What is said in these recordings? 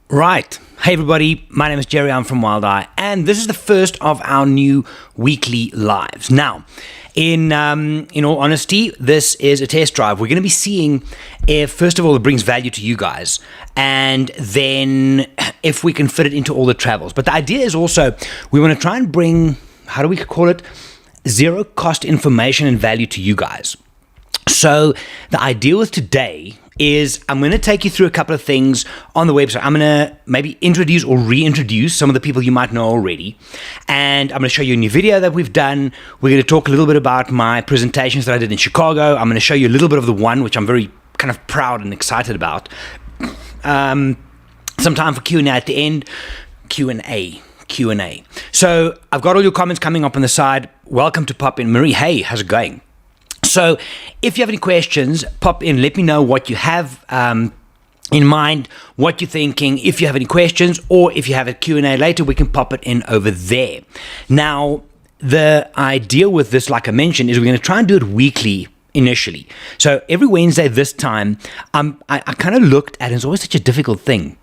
Right. Hey everybody, my name is Gerry, I'm from Wild Eye, and this is the first of our new weekly lives. Now, in all honesty, this is a test drive. We're going to be seeing if, first of all, it brings value to you guys, and then if we can fit it into all the travels. But the idea is also, we want to try and bring, how do we call it, zero cost information and value to you guys. So the idea with today is I'm going to take you through a couple of things on the website. I'm going to maybe introduce or reintroduce some of the people you might know already. And I'm going to show you a new video that we've done. We're going to talk a little bit about my presentations that I did in Chicago. I'm going to show you a little bit of the one, which I'm very kind of proud and excited about. Some time for Q&A at the end. Q&A. So I've got all your comments coming up on the side. Welcome to Pop In. Marie, hey, how's it going? So if you have any questions, pop in, let me know what you have in mind, what you're thinking. If you have any questions, or if you have a Q&A later, we can pop it in over there. Now, the idea with this, like I mentioned, is we're going to try and do it weekly initially. So every Wednesday this time, I kind of looked at, it's always such a difficult thing.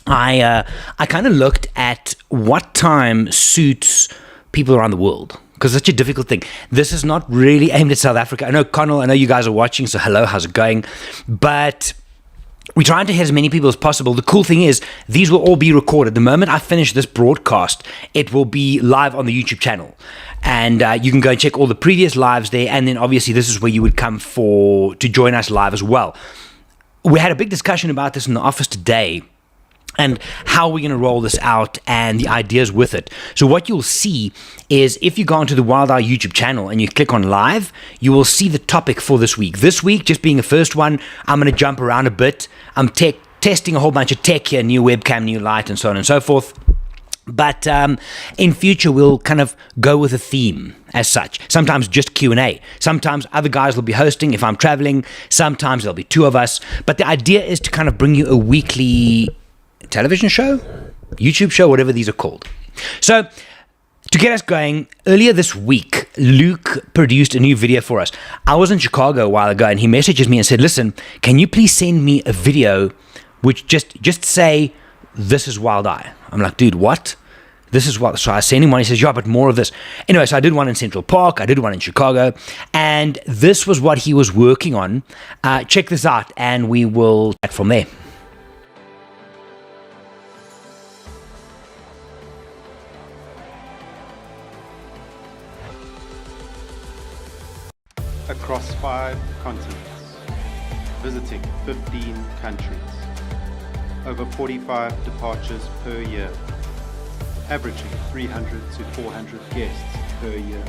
I kind of looked at what time suits people around the world, because it's such a difficult thing. This is not really aimed at South Africa. I know, Connell, I know you guys are watching, so hello, how's it going? But we're trying to hit as many people as possible. The cool thing is, these will all be recorded. The moment I finish this broadcast, it will be live on the YouTube channel. And you can go and check all the previous lives there, and then obviously this is where you would come to join us live as well. We had a big discussion about this in the office today, and how we're going to roll this out and the ideas with it. So what you'll see is if you go onto the Wild Eye YouTube channel and you click on live, you will see the topic for this week. This week, just being the first one, I'm going to jump around a bit. I'm testing a whole bunch of tech here, new webcam, new light, and so on and so forth. But in future, we'll kind of go with a theme as such. Sometimes just Q&A. Sometimes other guys will be hosting if I'm traveling. Sometimes there'll be two of us. But the idea is to kind of bring you a weekly television show, YouTube show, whatever these are called. So to get us going, earlier this week, Luke produced a new video for us. I was in Chicago a while ago, and he messages me and said, listen, can you please send me a video which just say, this is Wild Eye? I'm like, dude, what? This is what? So I sent him one. He says, yeah, but more of this. Anyway, so I did one in Central Park. I did one in Chicago. And this was what he was working on. Check this out, and we will chat from there. Across 5 continents, visiting 15 countries, over 45 departures per year, averaging 300 to 400 guests per year,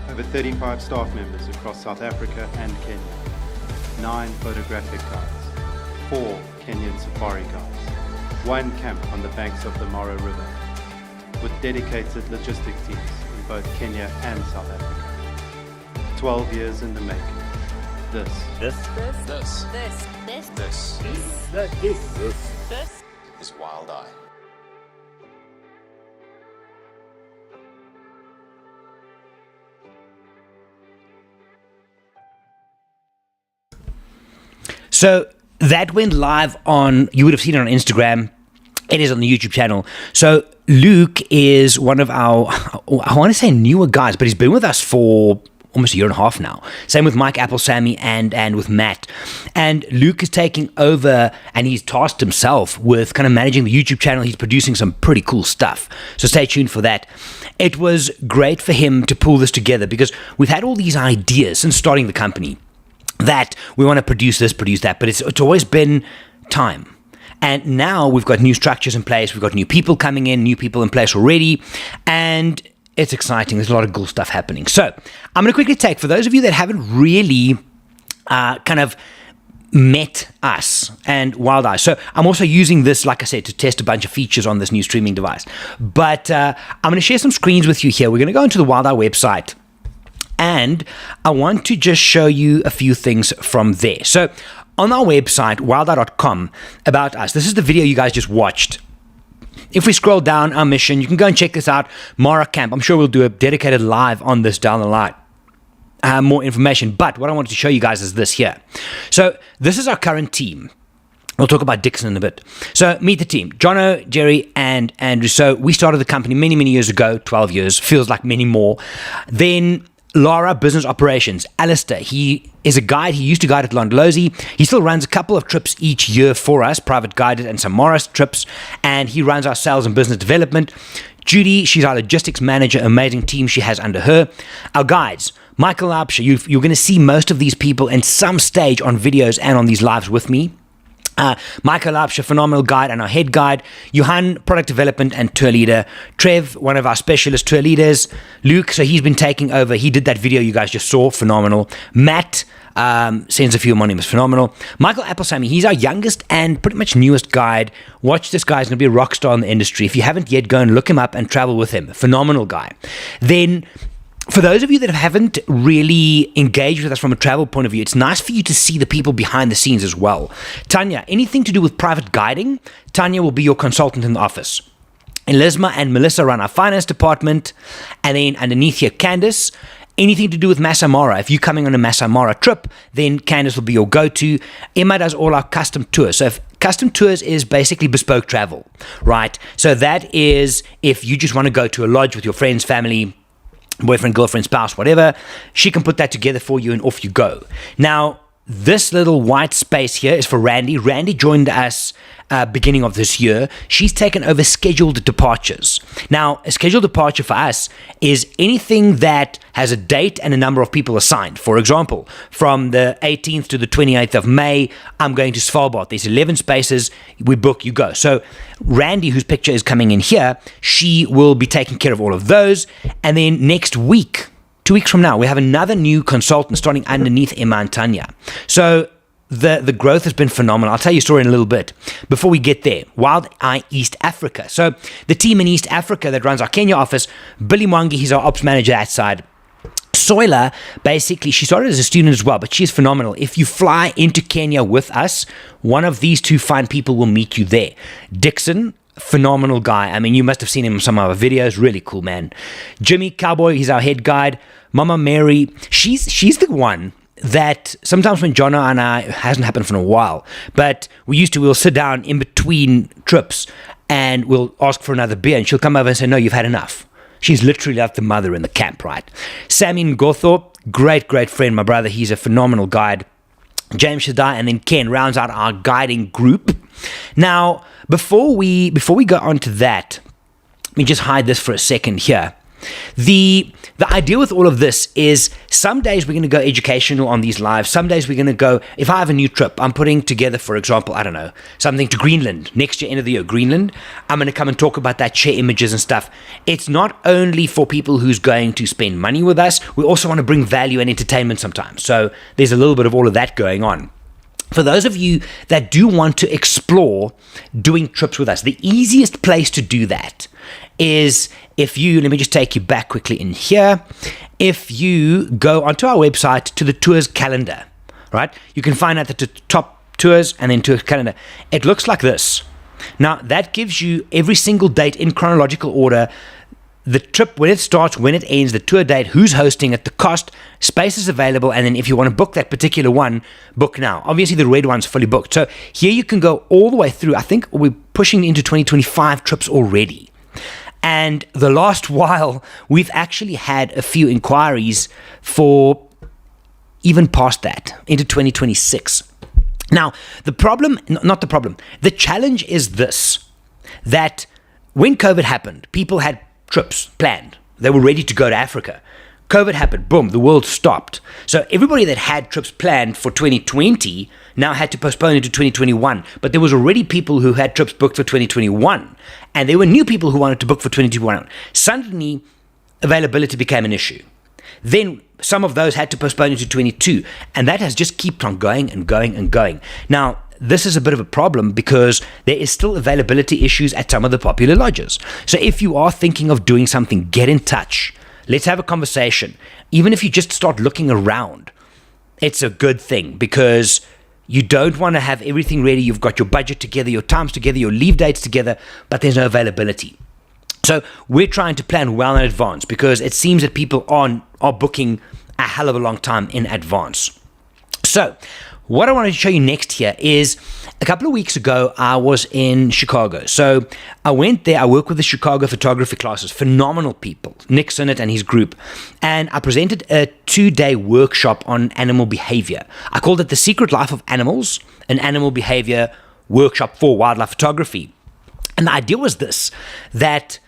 over 35 staff members across South Africa and Kenya, 9 photographic guides, 4 Kenyan safari guides, 1 camp on the banks of the Mara River, with dedicated logistics teams in both Kenya and South Africa. 12 years in the making. This is Wild Eye. So that went live on, you would have seen it on Instagram. It is on the YouTube channel. So Luke is one of our, I want to say newer guys, but he's been with us for almost a year and a half now. Same with Mike, Apple, Sammy, and with Matt. And Luke is taking over, and he's tasked himself with kind of managing the YouTube channel. He's producing some pretty cool stuff. So stay tuned for that. It was great for him to pull this together, because we've had all these ideas since starting the company that we want to produce this, produce that, but it's always been time. And now we've got new structures in place. We've got new people coming in, new people in place already. And it's exciting. There's a lot of cool stuff happening. So I'm going to quickly take, for those of you that haven't really kind of met us and Wild Eye. So I'm also using this, like I said, to test a bunch of features on this new streaming device. But I'm going to share some screens with you here. We're going to go into the Wild Eye website, and I want to just show you a few things from there. So on our website, wildeye.com, about us, this is the video you guys just watched. If we scroll down our mission, you can go and check this out. Mara Camp. I'm sure we'll do a dedicated live on this down the line. More information. But what I wanted to show you guys is this here. So this is our current team. We'll talk about Dixon in a bit. So meet the team, Jono, Gerry, and Andrew. So we started the company many, many years ago, 12 years, feels like many more. Then Lara, business operations. Alistair, he is a guide. He used to guide at Londolozi. He still runs a couple of trips each year for us, private guided and some Morris trips. And he runs our sales and business development. Judy, she's our logistics manager, amazing team she has under her. Our guides, Michael Laubscher, you're going to see most of these people in some stage on videos and on these lives with me. Michael Laubscher, phenomenal guide and our head guide. Johan, product development and tour leader. Trev, one of our specialist tour leaders. Luke, so he's been taking over. He did that video you guys just saw, phenomenal. Matt, sends a few anonymous, phenomenal. Michael Applesamy, he's our youngest and pretty much newest guide. Watch this guy, he's going to be a rock star in the industry. If you haven't yet, go and look him up and travel with him. Phenomenal guy. Then, for those of you that haven't really engaged with us from a travel point of view, it's nice for you to see the people behind the scenes as well. Tanya, anything to do with private guiding, Tanya will be your consultant in the office. Elisma and Melissa run our finance department. And then underneath here, Candice, anything to do with Masamara. If you're coming on a Masamara trip, then Candice will be your go-to. Emma does all our custom tours. So if custom tours is basically bespoke travel, right? So that is if you just want to go to a lodge with your friends, family, boyfriend, girlfriend, spouse, whatever, she can put that together for you and off you go. Now, this little white space here is for Randy. Randy joined us beginning of this year. She's taken over scheduled departures. Now, a scheduled departure for us is anything that has a date and a number of people assigned. For example, from the 18th to the 28th of May, I'm going to Svalbard. There's 11 spaces. We book, you go. So Randy, whose picture is coming in here, she will be taking care of all of those. And then next week, 2 weeks from now, we have another new consultant starting underneath Emma and Tanya. So the growth has been phenomenal. I'll tell you a story in a little bit. Before we get there, Wild Eye East Africa. So the team in East Africa that runs our Kenya office, Billy Mwangi, he's our ops manager that side. Soila, basically, she started as a student as well, but she's phenomenal. If you fly into Kenya with us, one of these two fine people will meet you there. Dixon, phenomenal guy. I mean, you must have seen him in some of our videos. Really cool, man. Jimmy Cowboy, he's our head guide. Mama Mary, she's the one that sometimes when Jono and I, hasn't happened for a while, but we'll sit down in between trips and we'll ask for another beer and she'll come over and say, no, you've had enough. She's literally like the mother in the camp, right? Sammy Gothorpe, great friend, my brother. He's a phenomenal guide. James Shaddai, and then Ken rounds out our guiding group. Now, before we go on to that, let me just hide this for a second here. The idea with all of this is some days we're going to go educational on these lives. Some days we're going to go, if I have a new trip, I'm putting together, for example, I don't know, something to Greenland. Next year, end of the year, Greenland. I'm going to come and talk about that, share images and stuff. It's not only for people who's going to spend money with us. We also want to bring value and entertainment sometimes. So there's a little bit of all of that going on. For those of you that do want to explore doing trips with us, the easiest place to do that is if you, let me just take you back quickly in here. If you go onto our website to the tours calendar, right? You can find out the top tours and then tours calendar. It looks like this. Now, that gives you every single date in chronological order, the trip, when it starts, when it ends, the tour date, who's hosting it, the cost, spaces available, and then if you want to book that particular one, book now. Obviously, the red one's fully booked. So here you can go all the way through. I think we're pushing into 2025 trips already. And the last while, we've actually had a few inquiries for even past that, into 2026. Now, the challenge is this, that when COVID happened, people had trips planned. They were ready to go to Africa. COVID happened, boom, the world stopped. So everybody that had trips planned for 2020 now had to postpone it to 2021. But there was already people who had trips booked for 2021. And there were new people who wanted to book for 2021. Suddenly, availability became an issue. Then some of those had to postpone it to 22. And that has just kept on going and going and going. Now, this is a bit of a problem because there is still availability issues at some of the popular lodges. So if you are thinking of doing something, get in touch. Let's have a conversation. Even if you just start looking around, it's a good thing because you don't want to have everything ready. You've got your budget together, your times together, your leave dates together, but there's no availability. So we're trying to plan well in advance because it seems that people are booking a hell of a long time in advance. So what I wanted to show you next here is a couple of weeks ago, I was in Chicago. So I went there. I work with the Chicago photography classes, phenomenal people, Nick's in it and his group. And I presented a 2-day workshop on animal behavior. I called it The Secret Life of Animals, an animal behavior workshop for wildlife photography. And the idea was this, that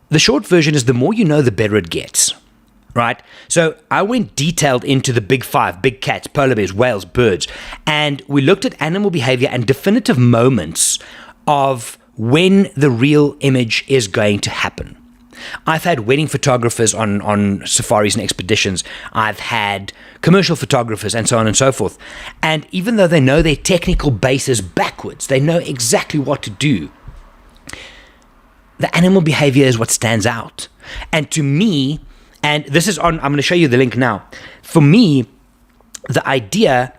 the short version is the more you know, the better it gets. Right? So I went detailed into the big 5, big cats, polar bears, whales, birds, and we looked at animal behavior and definitive moments of when the real image is going to happen. I've had wedding photographers on safaris and expeditions. I've had commercial photographers and so on and so forth. And even though they know their technical bases backwards, they know exactly what to do, the animal behavior is what stands out. And to me, and this is on, I'm going to show you the link now. For me, the idea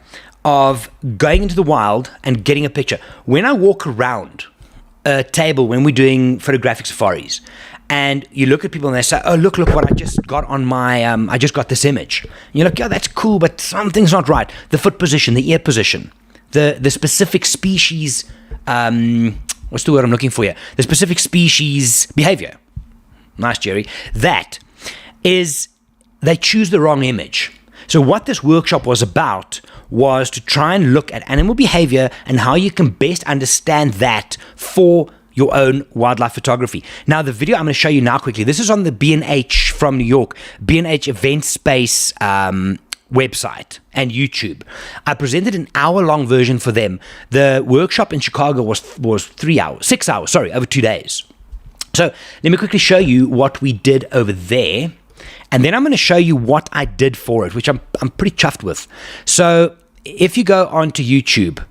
of going into the wild and getting a picture, when I walk around a table when we're doing photographic safaris, and you look at people and they say, oh, look what I just got on my, I just got this image. And you're like, yeah, that's cool, but something's not right. The foot position, the ear position, the specific species, what's the word I'm looking for here? The specific species behavior. Nice, Gerry. That is, they choose the wrong image. So what this workshop was about was to try and look at animal behavior and how you can best understand that for your own wildlife photography. Now, the video I'm going to show you now quickly, this is on the B&H from New York, B&H Event Space website and YouTube. I presented an hour-long version for them. The workshop in Chicago was 6 hours, over 2 days. So let me quickly show you what we did over there. And then I'm going to show you what I did for it, which I'm pretty chuffed with. So if you go onto YouTube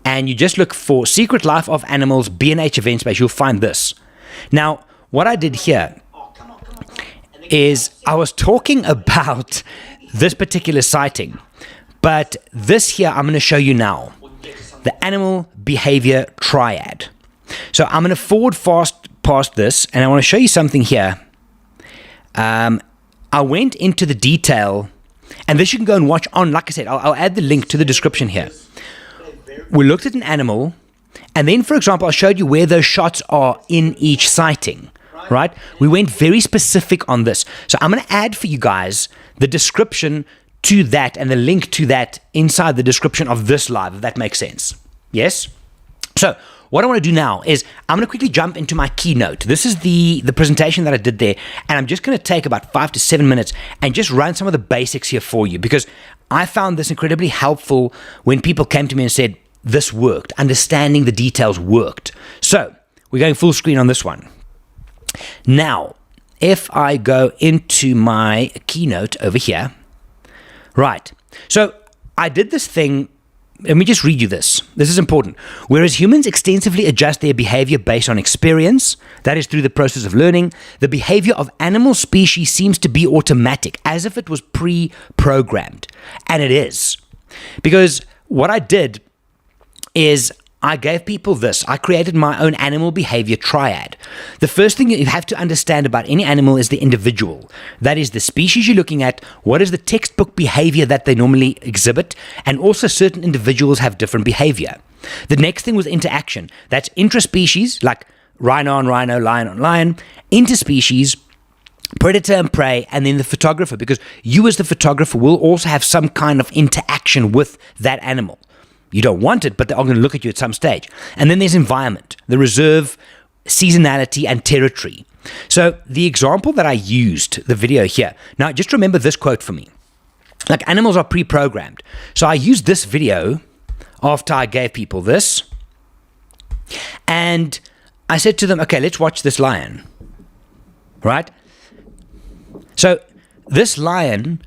and you just look for Secret Life of Animals B&H Event Space, you'll find this. Now, what I did here is I was talking about this particular sighting, but this here I'm going to show you now, the animal behavior triad. So I'm going to forward fast past this, and I want to show you something here. I went into the detail, and this you can go and watch on, like I said, I'll add the link to the description here. We looked at an animal, and then, for example, I showed you where those shots are in each sighting, right? We went very specific on this. So I'm going to add for you guys the description to that and the link to that inside the description of this live, if that makes sense. Yes? So what I want to do now is I'm going to quickly jump into my keynote. This is the presentation that I did there, and I'm just going to take about 5 to 7 minutes and just run some of the basics here for you, because I found this incredibly helpful when people came to me and said, this worked, understanding the details worked. So we're going full screen on this one. Now, if I go into my keynote over here, right, so I did this thing. Let me just read you this. This is important. Whereas humans extensively adjust their behavior based on experience, that is through the process of learning, the behavior of animal species seems to be automatic, as if it was pre-programmed. And it is. Because what I did is I gave people this. I created my own animal behavior triad. The first thing you have to understand about any animal is the individual. That is the species you're looking at, what is the textbook behavior that they normally exhibit, and also certain individuals have different behavior. The next thing was interaction. That's intraspecies, like rhino on rhino, lion on lion, interspecies, predator and prey, and then the photographer, because you as the photographer will also have some kind of interaction with that animal. You don't want it, but they are going to look at you at some stage. And then there's environment, the reserve, seasonality, and territory. So the example that I used, the video here, now just remember this quote for me. Like, animals are pre-programmed. So I used this video after I gave people this, and I said to them, okay, let's watch this lion, right? So this lion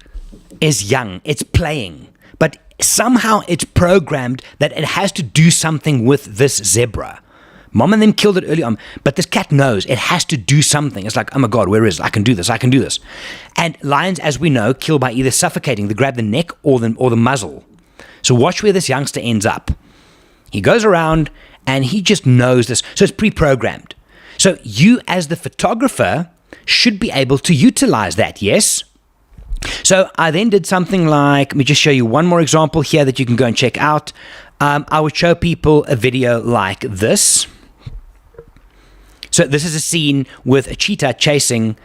is young, it's playing, but somehow it's programmed that it has to do something with this zebra. Mom and them killed it early on, but this cat knows it has to do something. It's like, oh my God, where is it? I can do this. And lions, as we know, kill by either suffocating, they grab the neck or the muzzle. So watch where this youngster ends up. He goes around and he just knows this. So it's pre-programmed. So you as the photographer should be able to utilize that, yes? So I then did something like, let me just show you one more example here that you can go and check out. I would show people a video like this. So this is a scene with a cheetah chasing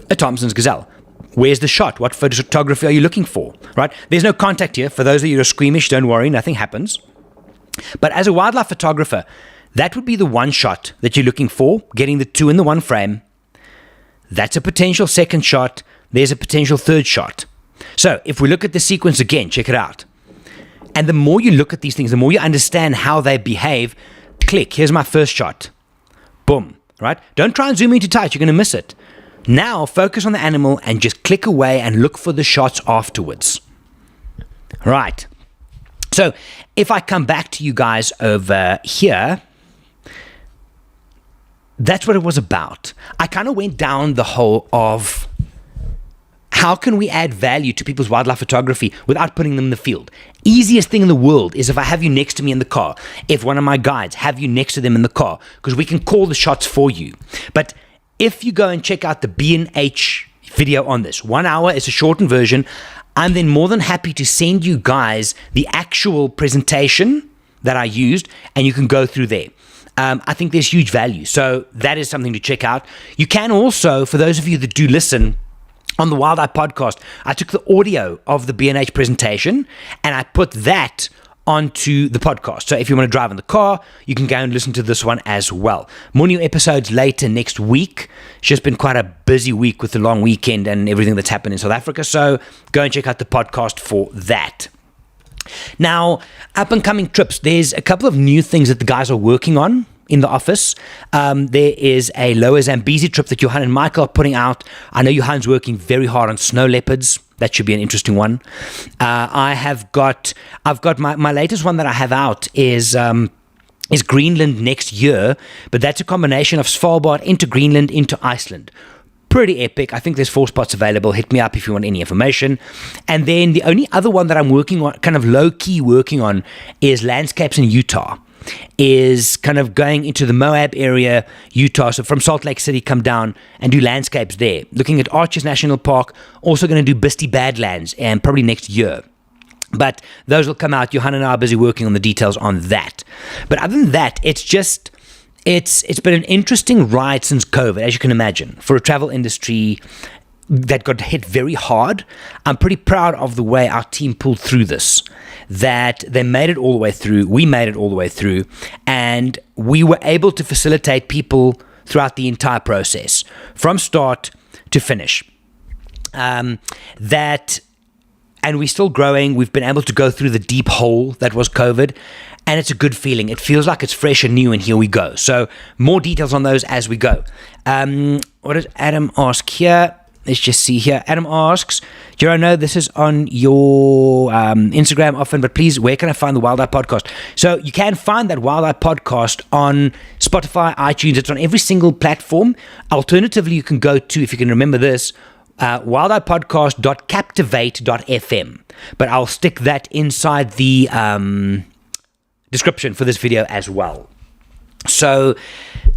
a Thompson's gazelle. Where's the shot? What photography are you looking for? Right? There's no contact here. For those of you who are squeamish, don't worry, nothing happens. But as a wildlife photographer, that would be the one shot that you're looking for, getting the two in the one frame. That's a potential second shot. There's a potential third shot. So if we look at the sequence again, check it out. And the more you look at these things, the more you understand how they behave. Click, here's my first shot. Boom, right? Don't try and zoom in too tight, you're going to miss it. Now focus on the animal and just click away and look for the shots afterwards. Right. So if I come back to you guys over here, that's what it was about. I kind of went down the hole of how can we add value to people's wildlife photography without putting them in the field? Easiest thing in the world is if I have you next to me in the car. If one of my guides have you next to them in the car, because we can call the shots for you. But if you go and check out the B&H video on this, 1 hour, it's a shortened version. I'm then more than happy to send you guys the actual presentation that I used, and you can go through there. I think there's huge value. So that is something to check out. You can also, for those of you that do listen, on the Wild Eye podcast, I took the audio of the B&H presentation and I put that onto the podcast. So if you want to drive in the car, you can go and listen to this one as well. More new episodes later next week. It's just been quite a busy week with the long weekend and everything that's happened in South Africa. So go and check out the podcast for that. Now, up and coming trips, there's a couple of new things that the guys are working on in the office. There is a Lower Zambezi trip that Johan and Michael are putting out. I know Johan's working very hard on snow leopards. That should be an interesting one. I've got my latest one that I have out is Greenland next year, but that's a combination of Svalbard into Greenland into Iceland. Pretty epic. I think there's 4 spots available. Hit me up if you want any information. And then the only other one that I'm working on, kind of low-key working on, is landscapes in Utah. Is kind of going into the Moab area, Utah. So from Salt Lake City, come down and do landscapes there. Looking at Arches National Park. Also going to do Bisty Badlands, and probably next year. But those will come out. Johan and I are busy working on the details on that. But other than that, it's been an interesting ride since COVID, as you can imagine, for a travel industry that got hit very hard. I'm pretty proud of the way our team pulled through this, that they made it all the way through, we made it all the way through, and we were able to facilitate people throughout the entire process, from start to finish. And we're still growing. We've been able to go through the deep hole that was COVID, and it's a good feeling. It feels like it's fresh and new, and here we go. So more details on those as we go. What does Adam ask here? Let's just see here. Adam asks, Gerry, I know this is on your Instagram often, but please, where can I find the Wild Eye podcast? So you can find that Wild Eye podcast on Spotify, iTunes. It's on every single platform. Alternatively, you can go to, if you can remember this, wildeyepodcast.captivate.fm. But I'll stick that inside the description for this video as well. So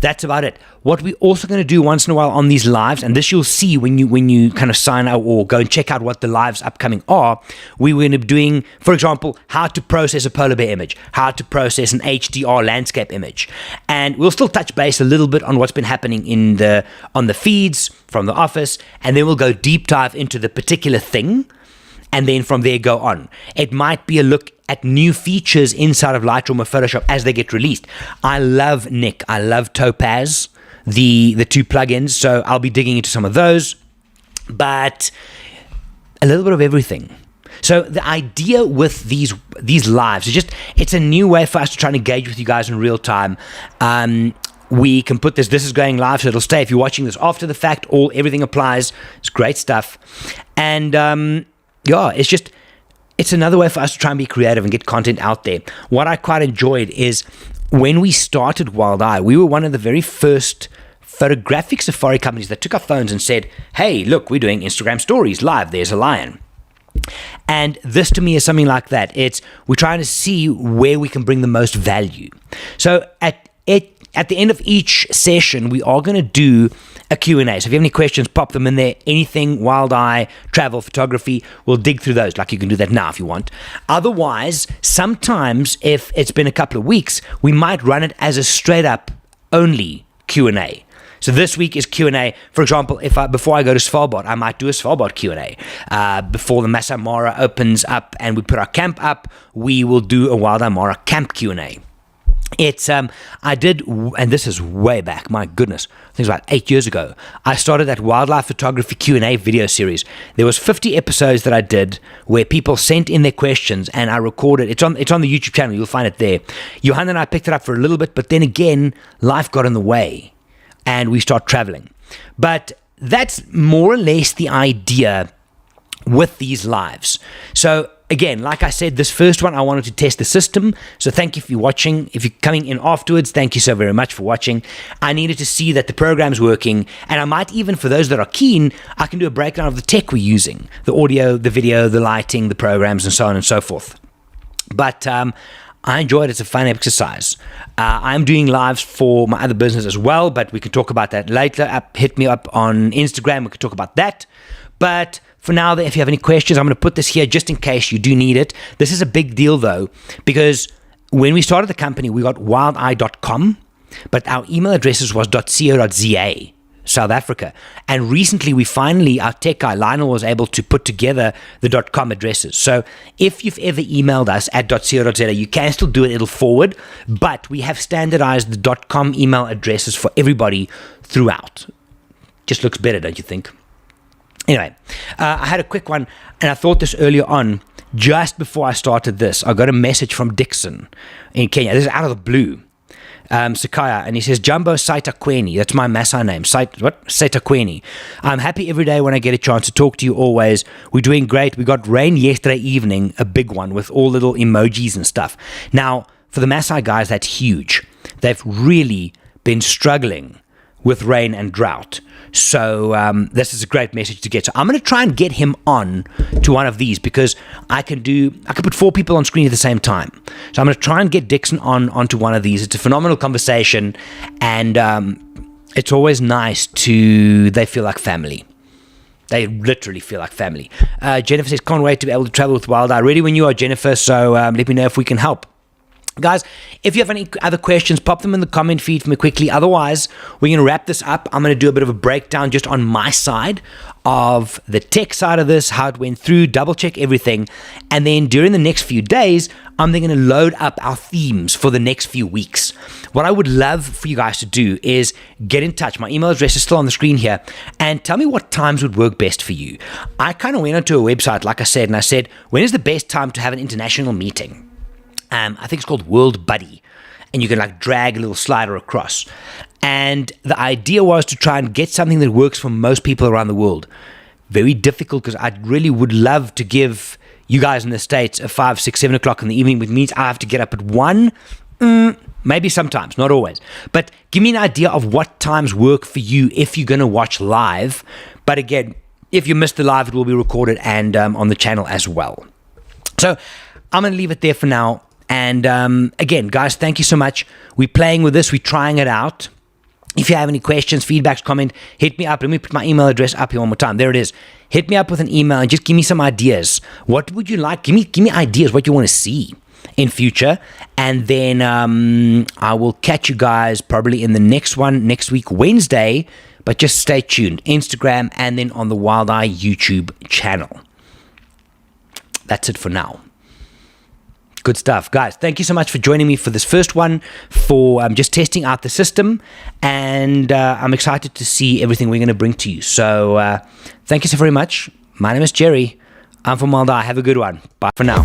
that's about it. What we're also going to do once in a while on these lives, and this you'll see when you kind of sign out or go and check out what the lives upcoming are, we're going to be doing, for example, how to process a polar bear image, how to process an HDR landscape image. And we'll still touch base a little bit on what's been happening on the feeds from the office, and then we'll go deep dive into the particular thing, and then from there go on. It might be a look at new features inside of Lightroom or Photoshop as they get released. I love Nick. I love Topaz, the 2 plugins. So I'll be digging into some of those, but a little bit of everything. So the idea with these lives is it's a new way for us to try and engage with you guys in real time. We can put this is going live, so it'll stay. If you're watching this after the fact, everything applies. It's great stuff. And it's another way for us to try and be creative and get content out there. What I quite enjoyed is when we started Wild Eye, we were one of the very first photographic safari companies that took our phones and said, hey, look, we're doing Instagram stories live. There's a lion. And this to me is something like that. We're trying to see where we can bring the most value. So at the end of each session, we are going to do a Q&A. So if you have any questions, pop them in there. Anything wild eye, travel, photography, we'll dig through those. Like, you can do that now if you want. Otherwise, sometimes if it's been a couple of weeks, we might run it as a straight up only Q&A. So this week is Q&A. For example, before I go to Svalbard, I might do a Svalbard Q&A. Before the Masai Mara opens up and we put our camp up, we will do a Wild Eye Mara camp Q&A. It's I did, and this is way back, my goodness, I think it was about 8 years ago. I started that wildlife photography Q&A video series. There was 50 episodes that I did where people sent in their questions and I recorded. It's on the YouTube channel. You'll find it there. Johan and I picked it up for a little bit, but then again, life got in the way and we start traveling. But that's more or less the idea with these lives. So again, like I said, this first one, I wanted to test the system. So thank you for watching. If you're coming in afterwards, thank you so very much for watching. I needed to see that the program's working. And I might even, for those that are keen, I can do a breakdown of the tech we're using. The audio, the video, the lighting, the programs, and so on and so forth. But I enjoyed it. It's a fun exercise. I'm doing lives for my other business as well, but we can talk about that later. Hit me up on Instagram. We can talk about that. But for now, if you have any questions, I'm going to put this here just in case you do need it. This is a big deal, though, because when we started the company, we got wildeye.com, but our email addresses was .co.za, South Africa. And recently, our tech guy, Lionel, was able to put together the .com addresses. So if you've ever emailed us at .co.za, you can still do it. It'll forward. But we have standardized the .com email addresses for everybody throughout. Just looks better, don't you think? Anyway, I had a quick one, and I thought this earlier on. Just before I started this, I got a message from Dixon in Kenya. This is out of the blue. Sakaya, and he says, Jumbo Saitakweni. That's my Maasai name. Saitakweni. I'm happy every day when I get a chance to talk to you always. We're doing great. We got rain yesterday evening, a big one with all little emojis and stuff. Now, for the Maasai guys, that's huge. They've really been struggling with rain and drought. So this is a great message to get. So I'm going to try and get him on to one of these because I can put 4 people on screen at the same time. So I'm going to try and get Dixon onto one of these. It's a phenomenal conversation, and it's always nice they feel like family. They literally feel like family. Jennifer says, can't wait to be able to travel with Wild Eye. Ready when you are, Jennifer. So let me know if we can help. Guys, if you have any other questions, pop them in the comment feed for me quickly. Otherwise, we're going to wrap this up. I'm going to do a bit of a breakdown just on my side of the tech side of this, how it went through, double check everything. And then during the next few days, I'm then going to load up our themes for the next few weeks. What I would love for you guys to do is get in touch. My email address is still on the screen here. And tell me what times would work best for you. I kind of went onto a website, like I said, and I said, when is the best time to have an international meeting? I think it's called World Buddy, and you can drag a little slider across. And the idea was to try and get something that works for most people around the world. Very difficult because I really would love to give you guys in the States a 5, 6, 7 o'clock in the evening, which means I have to get up at 1. Maybe sometimes, not always. But give me an idea of what times work for you if you're going to watch live. But again, if you missed the live, it will be recorded and on the channel as well. So I'm going to leave it there for now. And again, guys, thank you so much. We're playing with this. We're trying it out. If you have any questions, feedbacks, comment, hit me up. Let me put my email address up here one more time. There it is. Hit me up with an email and just give me some ideas. What would you like? Give me ideas what you want to see in future. And then I will catch you guys probably in the next one next week, Wednesday. But just stay tuned. Instagram and then on the Wild Eye YouTube channel. That's it for now. Good stuff. Guys, thank you so much for joining me for this first one, for just testing out the system, and I'm excited to see everything we're going to bring to you. So thank you so very much. My name is Gerry. I'm from Wild Eye. Have a good one. Bye for now.